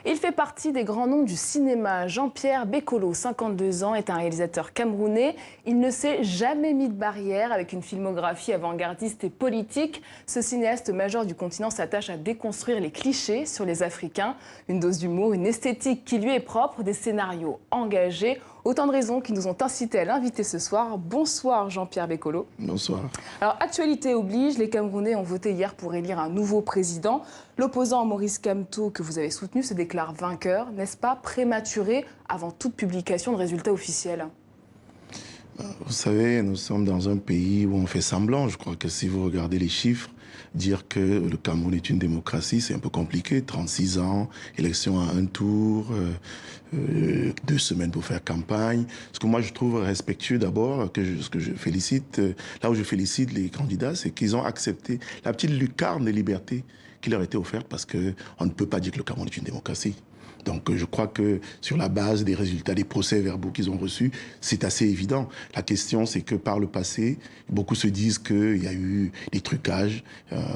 Il fait partie des grands noms du cinéma. Jean-Pierre Bekolo, 52 ans, est un réalisateur camerounais. Il ne s'est jamais mis de barrière avec une filmographie avant-gardiste et politique. Ce cinéaste majeur du continent s'attache à déconstruire les clichés sur les Africains. Une dose d'humour, une esthétique qui lui est propre, des scénarios engagés. Autant de raisons qui nous ont incités à l'inviter ce soir. Bonsoir Jean-Pierre Bekolo. Bonsoir. Alors, actualité oblige, les Camerounais ont voté hier pour élire un nouveau président. L'opposant Maurice Kamto, que vous avez soutenu, se déclare vainqueur. N'est-ce pas prématuré avant toute publication de résultats officiels? Vous savez, nous sommes dans un pays où on fait semblant. Je crois que si vous regardez les chiffres, dire que le Cameroun est une démocratie, c'est un peu compliqué. 36 ans, élection à un tour, 2 semaines pour faire campagne. Ce que moi je trouve respectueux d'abord, ce que je félicite, là où je félicite les candidats, c'est qu'ils ont accepté la petite lucarne de liberté qui leur était offerte parce qu'on ne peut pas dire que le Cameroun est une démocratie. Donc je crois que sur la base des résultats des procès-verbaux qu'ils ont reçus, c'est assez évident. La question, c'est que par le passé, beaucoup se disent qu'il y a eu des trucages,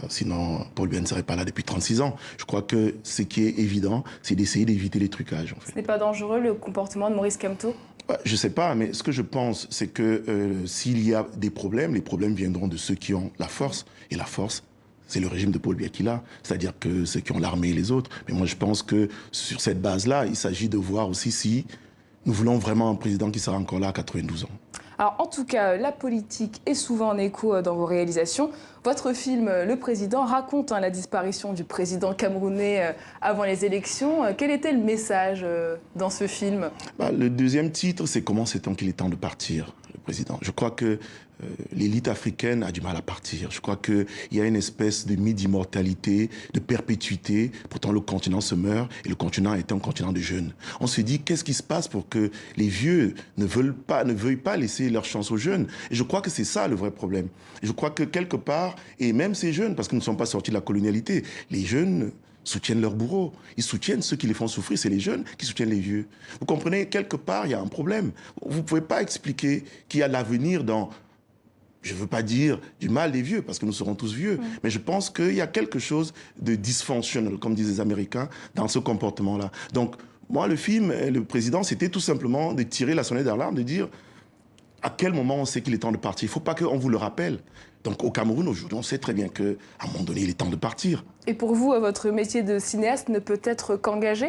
sinon Paul Biya ne serait pas là depuis 36 ans. Je crois que ce qui est évident, c'est d'essayer d'éviter les trucages. En fait. Ce n'est pas dangereux le comportement de Maurice Kamto? Je ne sais pas, mais ce que je pense, c'est que s'il y a des problèmes, les problèmes viendront de ceux qui ont la force. Et la force, c'est le régime de Paul Biya qui l'a, c'est-à-dire que ceux qui ont l'armée et les autres. Mais moi, je pense que sur cette base-là, il s'agit de voir aussi si nous voulons vraiment un président qui sera encore là à 92 ans. Alors, en tout cas, la politique est souvent en écho dans vos réalisations. Votre film, Le Président, raconte la disparition du président camerounais avant les élections. Quel était le message dans ce film? Le deuxième titre, c'est Comment sait-on qu'il est temps de partir, le président. Je crois que l'élite africaine a du mal à partir. Je crois qu'il y a une espèce de mythe d'immortalité, de perpétuité. Pourtant, le continent se meurt et le continent est un continent de jeunes. On se dit, qu'est-ce qui se passe pour que les vieux ne veuillent pas laisser leur chance aux jeunes? Et je crois que c'est ça le vrai problème. Et je crois que quelque part, et même ces jeunes, parce que nous ne sommes pas sortis de la colonialité, les jeunes soutiennent leurs bourreaux. Ils soutiennent ceux qui les font souffrir. C'est les jeunes qui soutiennent les vieux. Vous comprenez, quelque part, il y a un problème. Vous ne pouvez pas expliquer qu'il y a l'avenir dans... Je ne veux pas dire du mal des vieux, parce que nous serons tous vieux, mais je pense qu'il y a quelque chose de dysfonctionnel, comme disent les Américains, dans ce comportement-là. Donc, moi, le film, Le Président, c'était tout simplement de tirer la sonnette d'alarme, de dire à quel moment on sait qu'il est temps de partir. Il ne faut pas qu'on vous le rappelle. Donc, au Cameroun, aujourd'hui, on sait très bien qu'à un moment donné, il est temps de partir. Et pour vous, votre métier de cinéaste ne peut être qu'engagé?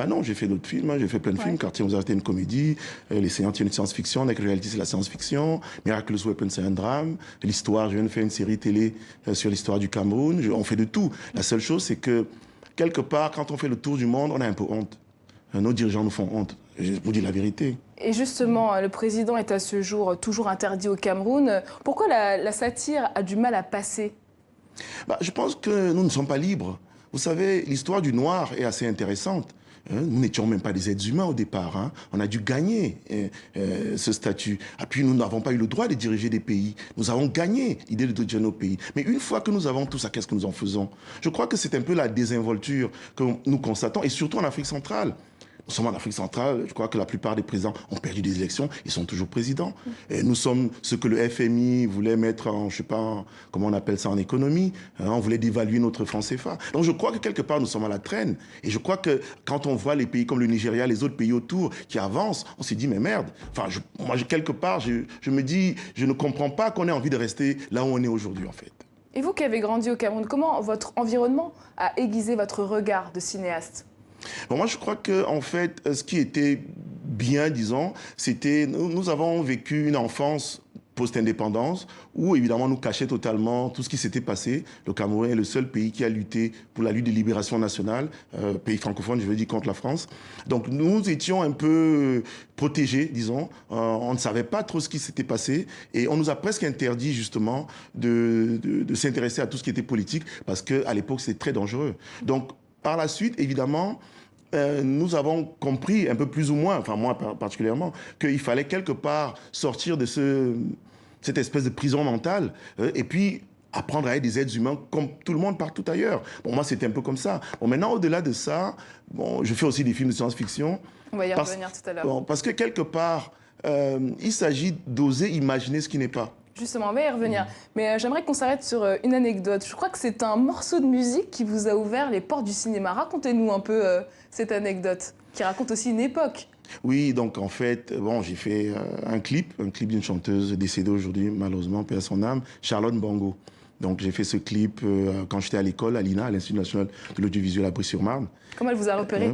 Non, j'ai fait d'autres films, j'ai fait plein de films. Quartier vous arrêtez une comédie, Les Seigneurs c'est une science-fiction, Naked Reality c'est la science-fiction, Miraculous Weapon c'est un drame, l'histoire, je viens de faire une série télé sur l'histoire du Cameroun, on fait de tout. La seule chose c'est que, quelque part, quand on fait le tour du monde, on a un peu honte. Nos dirigeants nous font honte, je vous dis la vérité. Et justement, le président est à ce jour toujours interdit au Cameroun. Pourquoi la satire a du mal à passer? Je pense que nous ne sommes pas libres. Vous savez, l'histoire du noir est assez intéressante. Nous n'étions même pas des êtres humains au départ. On a dû gagner ce statut. Et puis nous n'avons pas eu le droit de diriger des pays. Nous avons gagné l'idée de diriger nos pays. Mais une fois que nous avons tout ça, qu'est-ce que nous en faisons? Je crois que c'est un peu la désinvolture que nous constatons, et surtout en Afrique centrale. Nous sommes en Afrique centrale, je crois que la plupart des présidents ont perdu des élections, ils sont toujours présidents. Et nous sommes ce que le FMI voulait mettre en, je sais pas, comment on appelle ça en économie, on voulait dévaluer notre franc CFA. Donc je crois que quelque part nous sommes à la traîne. Et je crois que quand on voit les pays comme le Nigeria, les autres pays autour qui avancent, on s'est dit mais merde. Enfin, quelque part, je me dis, je ne comprends pas qu'on ait envie de rester là où on est aujourd'hui en fait. Et vous qui avez grandi au Cameroun, comment votre environnement a aiguisé votre regard de cinéaste? Moi, je crois que en fait, ce qui était bien, disons, c'était nous avons vécu une enfance post-indépendance où, évidemment, nous cachait totalement tout ce qui s'était passé. Le Cameroun est le seul pays qui a lutté pour la lutte de libération nationale, pays francophone, je veux dire, contre la France. Donc, nous étions un peu protégés, disons. On ne savait pas trop ce qui s'était passé et on nous a presque interdit, justement, de s'intéresser à tout ce qui était politique parce qu'à l'époque, c'était très dangereux. Donc, par la suite, évidemment, nous avons compris un peu plus ou moins, enfin moi particulièrement, qu'il fallait quelque part sortir de cette espèce de prison mentale et puis apprendre à être des êtres humains comme tout le monde partout ailleurs. Bon, moi, c'était un peu comme ça. Bon, maintenant, au-delà de ça, bon, je fais aussi des films de science-fiction. On va y revenir tout à l'heure. Bon, parce que quelque part, il s'agit d'oser imaginer ce qui n'est pas. Justement, on va y revenir. Mais j'aimerais qu'on s'arrête sur une anecdote. Je crois que c'est un morceau de musique qui vous a ouvert les portes du cinéma. Racontez-nous un peu cette anecdote, qui raconte aussi une époque. Oui, donc en fait, bon, j'ai fait un clip d'une chanteuse décédée aujourd'hui, malheureusement, paix à son âme, Charlotte Bongo. Donc j'ai fait ce clip quand j'étais à l'école, à l'INA, à l'Institut national de l'audiovisuel à Brie-sur-Marne. Comment elle vous a repéré?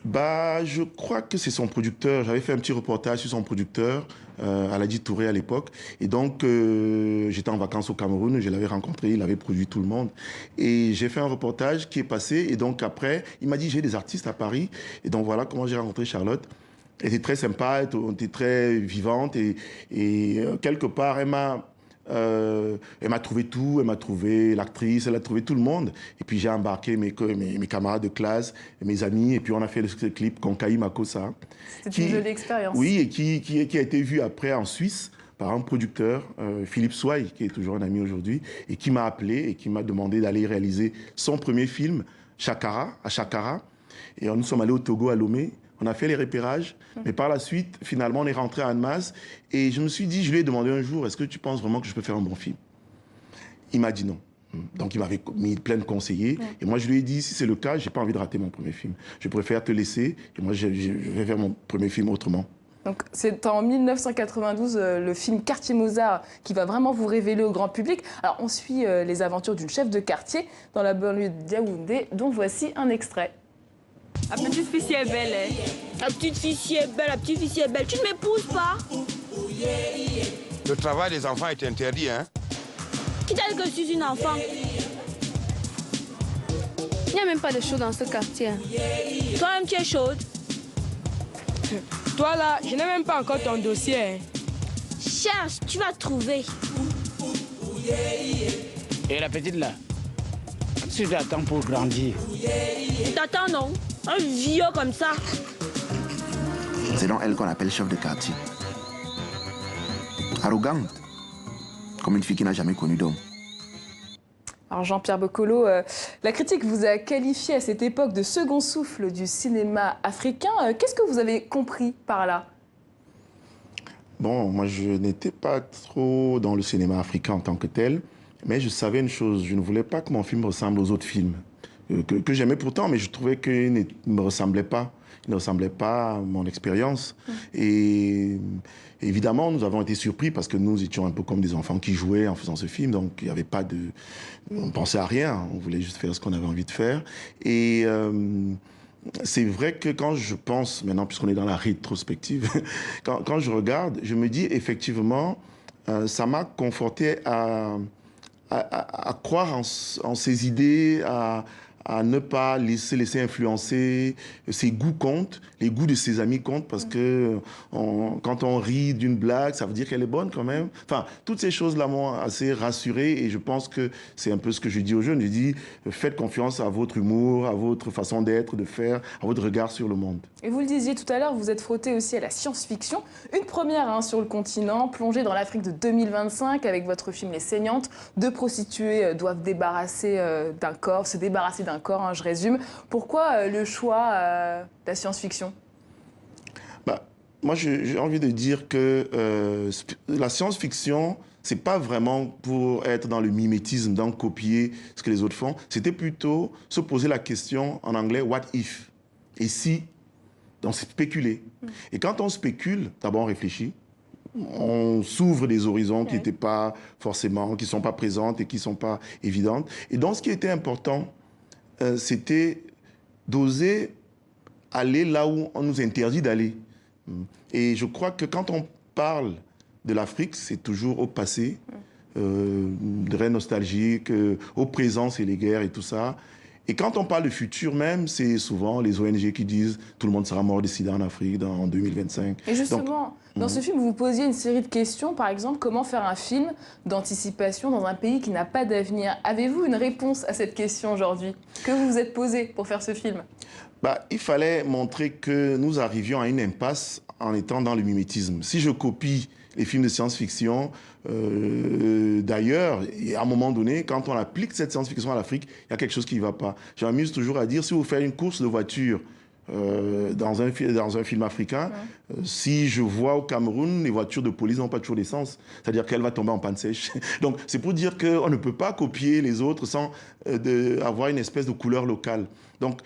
Bah, je crois que c'est son producteur. J'avais fait un petit reportage sur son producteur, Aladi Touré à l'époque. Et donc, j'étais en vacances au Cameroun, je l'avais rencontré, il avait produit tout le monde. Et j'ai fait un reportage qui est passé. Et donc, après, il m'a dit, j'ai des artistes à Paris. Et donc, voilà comment j'ai rencontré Charlotte. Elle était très sympa, elle était très vivante. Et quelque part, elle m'a trouvé tout, elle m'a trouvé l'actrice, elle a trouvé tout le monde. Et puis j'ai embarqué mes camarades de classe, mes amis, et puis on a fait le clip Konkai Makossa. C'était une jolie expérience. Oui, et qui a été vu après en Suisse par un producteur, Philippe Sway, qui est toujours un ami aujourd'hui, et qui m'a appelé et qui m'a demandé d'aller réaliser son premier film, Chakara, à Chakara. Et nous sommes allés au Togo, à Lomé. On a fait les repérages, mais par la suite, finalement, on est rentré à Annemasse. Et je me suis dit, je lui ai demandé un jour, est-ce que tu penses vraiment que je peux faire un bon film? Il m'a dit non. Donc, il m'avait mis plein de conseillers. Et moi, je lui ai dit, si c'est le cas, je n'ai pas envie de rater mon premier film. Je préfère te laisser. Et moi, je vais faire mon premier film autrement. Donc, c'est en 1992, le film Quartier Mozart qui va vraiment vous révéler au grand public. Alors, on suit les aventures d'une chef de quartier dans la banlieue de Yaoundé, dont voici un extrait. La petite fille si est belle, hein. La petite fille si est belle, la petite fille si est belle. Tu ne m'épouses pas? Le travail des enfants est interdit, hein? Qui t'a dit que je suis une enfant? Il n'y a même pas de chaud dans ce quartier. Toi-même, tu es chaude. Toi là, je n'ai même pas encore ton dossier. Hein. Cherche, tu vas trouver. Et la petite là, si je l'attends pour grandir. Tu t'attends, non? Un vieux comme ça. C'est donc elle qu'on appelle chef de quartier. Arrogante, comme une fille qui n'a jamais connu d'homme. Alors Jean-Pierre Bekolo, la critique vous a qualifié à cette époque de second souffle du cinéma africain. Qu'est-ce que vous avez compris par là? Bon, moi je n'étais pas trop dans le cinéma africain en tant que tel, mais je savais une chose, je ne voulais pas que mon film ressemble aux autres films. Que j'aimais pourtant, mais je trouvais qu'il ne me ressemblait pas. Il ne ressemblait pas à mon expérience. Et évidemment, nous avons été surpris parce que nous étions un peu comme des enfants qui jouaient en faisant ce film. Donc, il n'y avait pas de... On ne pensait à rien. On voulait juste faire ce qu'on avait envie de faire. Et c'est vrai que quand je pense, maintenant, puisqu'on est dans la rétrospective, quand je regarde, je me dis effectivement, ça m'a conforté à croire en ses idées, à ne pas se laisser influencer. Ses goûts comptent, les goûts de ses amis comptent parce que quand on rit d'une blague, ça veut dire qu'elle est bonne quand même. Enfin, toutes ces choses-là m'ont assez rassuré et je pense que c'est un peu ce que je dis aux jeunes. Je dis, faites confiance à votre humour, à votre façon d'être, de faire, à votre regard sur le monde. Et vous le disiez tout à l'heure, vous êtes frotté aussi à la science-fiction. Une première sur le continent, plongée dans l'Afrique de 2025 avec votre film Les Saignantes. Deux prostituées doivent se débarrasser d'un corps, je résume. Pourquoi le choix de la science-fiction? Moi, j'ai envie de dire que la science-fiction, c'est pas vraiment pour être dans le mimétisme, d'en copier ce que les autres font. C'était plutôt se poser la question, en anglais, what if? Et si? Donc, c'est spéculer. Et quand on spécule, d'abord on réfléchit. On s'ouvre des horizons qui n'étaient pas forcément, qui ne sont pas présentes et qui ne sont pas évidentes. Et donc, ce qui était important, c'était d'oser aller là où on nous interdit d'aller. Et je crois que quand on parle de l'Afrique, c'est toujours au passé, très nostalgique, au présent, c'est les guerres et tout ça. Et quand on parle de futur même, c'est souvent les ONG qui disent tout le monde sera mort de sida en Afrique en 2025. Et justement, dans ce film, vous vous posiez une série de questions, par exemple, comment faire un film d'anticipation dans un pays qui n'a pas d'avenir? Avez-vous une réponse à cette question aujourd'hui que vous vous êtes posée pour faire ce film? Il fallait montrer que nous arrivions à une impasse en étant dans le mimétisme. Si je copie les films de science-fiction d'ailleurs, à un moment donné, quand on applique cette science-fiction à l'Afrique, il y a quelque chose qui ne va pas. Je m'amuse toujours à dire, si vous faites une course de voiture dans un film africain, si je vois au Cameroun, les voitures de police n'ont pas toujours d'essence. C'est-à-dire qu'elle va tomber en panne sèche. Donc, c'est pour dire qu'on ne peut pas copier les autres sans avoir une espèce de couleur locale. Donc,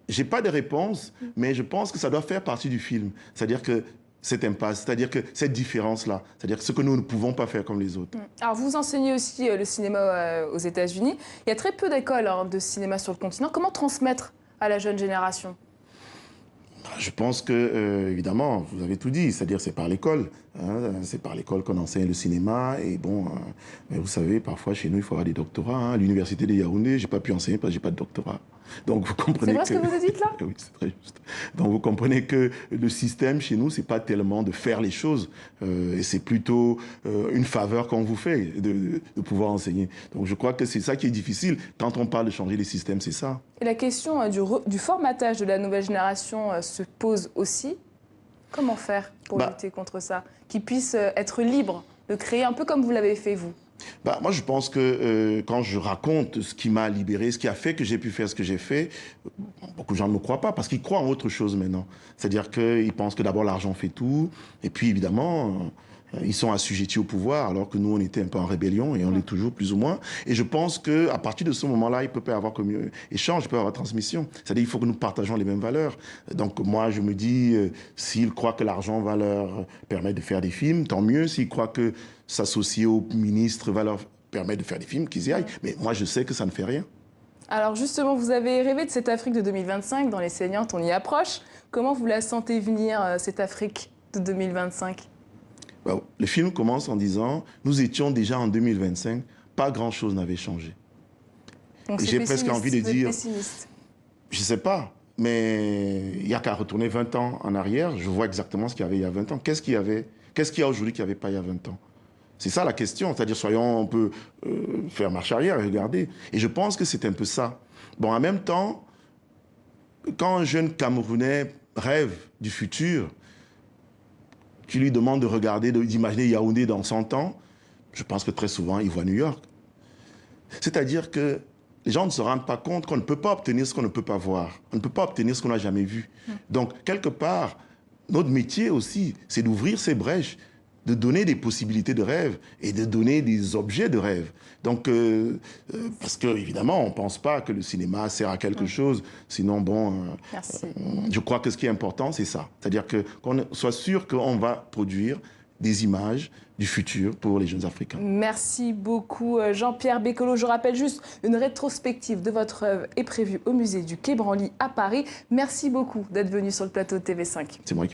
je n'ai pas de réponse, mais je pense que ça doit faire partie du film. C'est-à-dire que cette impasse, c'est-à-dire que cette différence-là, c'est-à-dire ce que nous ne pouvons pas faire comme les autres. Alors, vous enseignez aussi le cinéma aux États-Unis. Il y a très peu d'écoles de cinéma sur le continent. Comment transmettre à la jeune génération? Je pense que, évidemment, vous avez tout dit, c'est-à-dire c'est par l'école. Hein, c'est par l'école qu'on enseigne le cinéma. Et bon, mais vous savez, parfois chez nous, il faut avoir des doctorats. Hein. À l'université de Yaoundé, je n'ai pas pu enseigner parce que je n'ai pas de doctorat. Donc vous comprenez c'est vrai ce que vous dites là? Oui, c'est très juste. Donc vous comprenez que le système chez nous, ce n'est pas tellement de faire les choses. Et c'est plutôt une faveur qu'on vous fait de pouvoir enseigner. Donc je crois que c'est ça qui est difficile. Quand on parle de changer les systèmes, c'est ça. Et la question du formatage de la nouvelle génération se pose aussi. Comment faire pour lutter contre ça? Qu'ils puissent être libres de créer un peu comme vous l'avez fait, vous. Moi, je pense que quand je raconte ce qui m'a libéré, ce qui a fait que j'ai pu faire ce que j'ai fait, beaucoup de gens ne me croient pas parce qu'ils croient en autre chose maintenant. C'est-à-dire qu'ils pensent que d'abord l'argent fait tout, et puis évidemment, ils sont assujettis au pouvoir, alors que nous, on était un peu en rébellion, et on l'est toujours plus ou moins. Et je pense qu'à partir de ce moment-là, il peut pas y avoir comme échange, il peut y avoir transmission. C'est-à-dire qu'il faut que nous partageons les mêmes valeurs. Donc moi, je me dis, s'ils croient que l'argent va leur permettre de faire des films, tant mieux. S'ils croient que s'associer au ministre va leur permettre de faire des films, qu'ils y aillent. Mais moi, je sais que ça ne fait rien. Alors justement, vous avez rêvé de cette Afrique de 2025. Dans Les Saignantes, on y approche. Comment vous la sentez venir, cette Afrique de 2025 ? Le film commence en disant « Nous étions déjà en 2025, pas grand-chose n'avait changé ». J'ai presque envie de dire « Je ne sais pas, mais il n'y a qu'à retourner 20 ans en arrière, je vois exactement ce qu'il y avait il y a 20 ans. Qu'est-ce qu'il y avait? Qu'est-ce qu'il y a aujourd'hui qu'il n'y avait pas il y a 20 ans ?» C'est ça la question, c'est-à-dire on peut faire marche arrière et regarder. Et je pense que c'est un peu ça. Bon, en même temps, quand un jeune Camerounais rêve du futur, tu lui demandes de regarder, d'imaginer Yaoundé dans 100 ans, je pense que très souvent, il voit New York. C'est-à-dire que les gens ne se rendent pas compte qu'on ne peut pas obtenir ce qu'on ne peut pas voir. On ne peut pas obtenir ce qu'on n'a jamais vu. Donc, quelque part, notre métier aussi, c'est d'ouvrir ces brèches, de donner des possibilités de rêve et de donner des objets de rêve. Donc, parce qu'évidemment, on ne pense pas que le cinéma sert à quelque chose. Sinon, je crois que ce qui est important, c'est ça. C'est-à-dire qu'on soit sûr qu'on va produire des images du futur pour les jeunes Africains. Merci beaucoup Jean-Pierre Bekolo. Je rappelle juste, une rétrospective de votre œuvre est prévue au musée du Quai Branly à Paris. Merci beaucoup d'être venu sur le plateau de TV5. C'est moi qui